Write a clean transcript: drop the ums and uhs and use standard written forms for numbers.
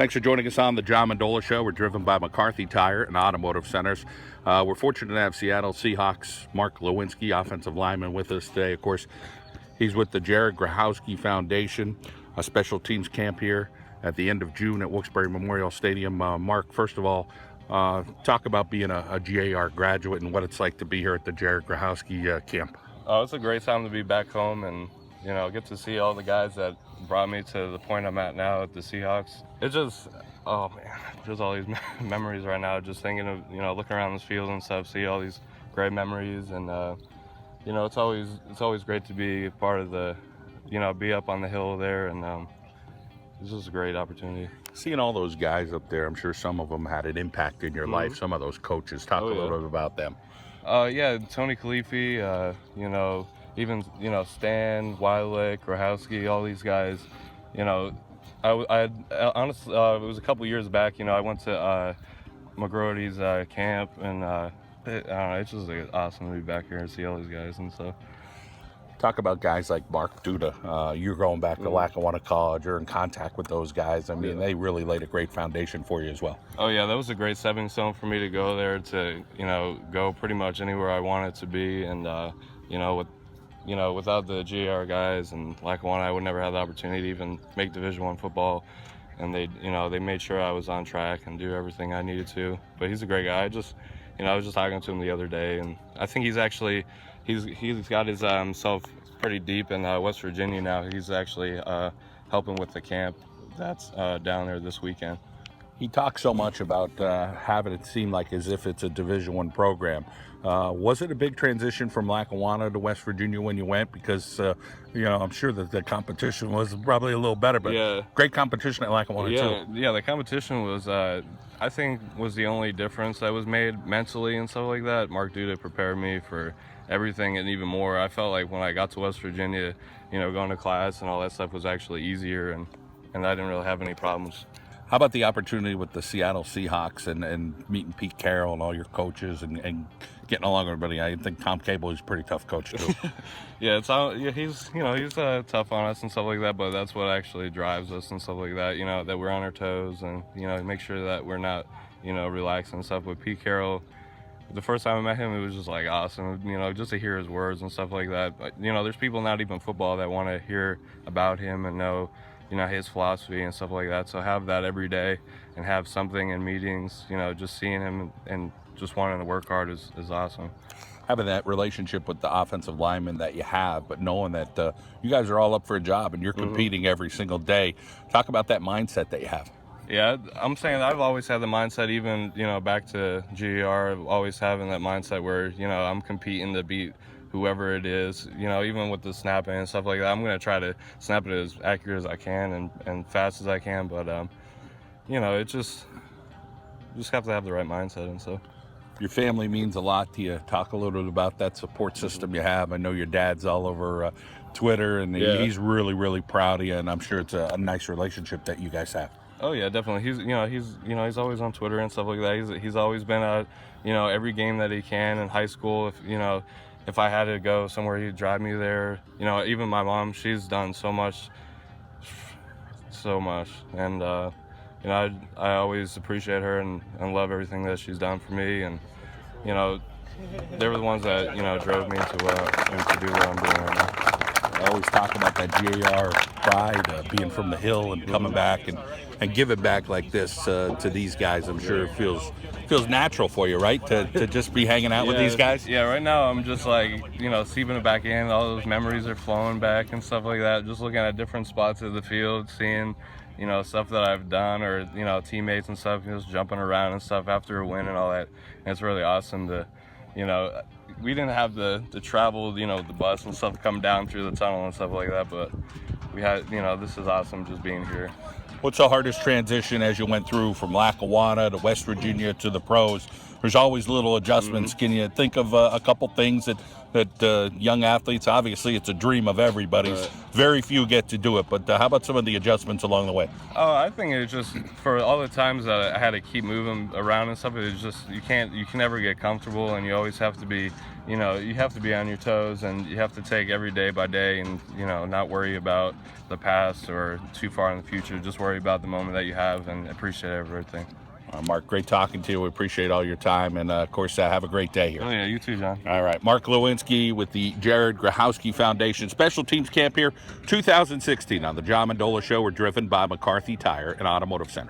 Thanks for joining us on the John Mendola Show. We're driven by McCarthy Tire and Automotive Centers. We're fortunate to have Seattle Seahawks Mark Glowinski, offensive lineman, with us today. Of course, he's with the Jared Grahowski Foundation, a special teams camp here at the end of June at Wilkes-Barre Memorial Stadium. Mark, first of all, talk about being a GAR graduate and what it's like to be here at the Jared Grahowski camp. Oh, it's a great time to be back home and, get to see all the guys that brought me to the point I'm at now at the Seahawks. It's just, oh man, just all these memories right now. Just thinking of, looking around this field and stuff, see all these great memories. And, it's always great to be part of the, be up on the hill there. And it's just a great opportunity. Seeing all those guys up there, I'm sure some of them had an impact in your life. Some of those coaches. Talk a little bit about them. Yeah, Tony Khalifi, even, Stan, Weilich, Grahowski, all these guys, I honestly, it was a couple years back, I went to McGrody's camp, and I don't know, it's just awesome to be back here and see all these guys and stuff. Talk about guys like Mark Duda. You're going back to Lackawanna College. You're in contact with those guys. I mean, they really laid a great foundation for you as well. Oh, yeah, that was a great stepping stone for me to go there to, go pretty much anywhere I wanted to be. And, without the GAR guys and Lackawanna, I would never have the opportunity to even make Division I football. And they made sure I was on track and do everything I needed to. But he's a great guy. I was just talking to him the other day, and I think he's got his self pretty deep in West Virginia now. He's actually helping with the camp that's down there this weekend. He talks so much about having it seem like as if it's a Division I program. Was it a big transition from Lackawanna to West Virginia when you went? Because, I'm sure that the competition was probably a little better, but great competition at Lackawanna too. Yeah, the competition was, I think, was the only difference that was made mentally and stuff like that. Mark Duda prepared me for everything and even more. I felt like when I got to West Virginia, going to class and all that stuff was actually easier, and I didn't really have any problems. How about the opportunity with the Seattle Seahawks and meeting Pete Carroll and all your coaches and getting along with everybody? I think Tom Cable is a pretty tough coach too. He's tough on us and stuff like that, but that's what actually drives us and stuff like that. That we're on our toes and make sure that we're not relaxed and stuff. With Pete Carroll, the first time I met him, it was just like awesome, just to hear his words and stuff like that. But there's people not even football that want to hear about him and know his philosophy and stuff like that. So have that every day and have something in meetings, just seeing him and just wanting to work hard is awesome. Having that relationship with the offensive linemen that you have, but knowing that you guys are all up for a job and you're competing every single day. Talk about that mindset that you have. Yeah, I'm saying I've always had the mindset, even, back to GER, always having that mindset where, I'm competing to beat whoever it is, even with the snapping and stuff like that. I'm going to try to snap it as accurate as I can and fast as I can. But, it just have to have the right mindset and stuff. Your family means a lot to you. Talk a little bit about that support system you have. I know your dad's all over Twitter, and he's really, really proud of you, and I'm sure it's a nice relationship that you guys have. Oh yeah, definitely. He's always on Twitter and stuff like that. He's always been at every game that he can in high school. If I had to go somewhere, he'd drive me there. Even my mom, she's done so much, and I always appreciate her and love everything that she's done for me. And they were the ones that drove me to do what I'm doing right now. I always talk about that GAR pride, being from the hill and coming back and giving back like this to these guys. I'm sure it feels natural for you, right? To just be hanging out with these guys? Yeah, right now I'm just like, seeping it back in. All those memories are flowing back and stuff like that. Just looking at different spots of the field, seeing, stuff that I've done or, teammates and stuff, just jumping around and stuff after a win and all that. And it's really awesome to, we didn't have the travel, the bus and stuff come down through the tunnel and stuff like that, but we had, this is awesome just being here. What's the hardest transition as you went through from Lackawanna to West Virginia to the pros? There's always little adjustments. Can you think of a couple things that young athletes, obviously it's a dream of everybody's, very few get to do it, but how about some of the adjustments along the way? Oh, I think it's just, for all the times that I had to keep moving around and stuff, it's just, you can never get comfortable, and you always have to be, you have to be on your toes, and you have to take every day by day and, not worry about the past or too far in the future, just worry worry about the moment that you have, and appreciate everything. Mark, great talking to you. We appreciate all your time, and of course, have a great day here. Oh yeah, you too, John. All right, Mark Glowinski with the Jared Grahowski Foundation Special Teams Camp here, 2016 on the John Mendola Show. We're driven by McCarthy Tire and Automotive Centers.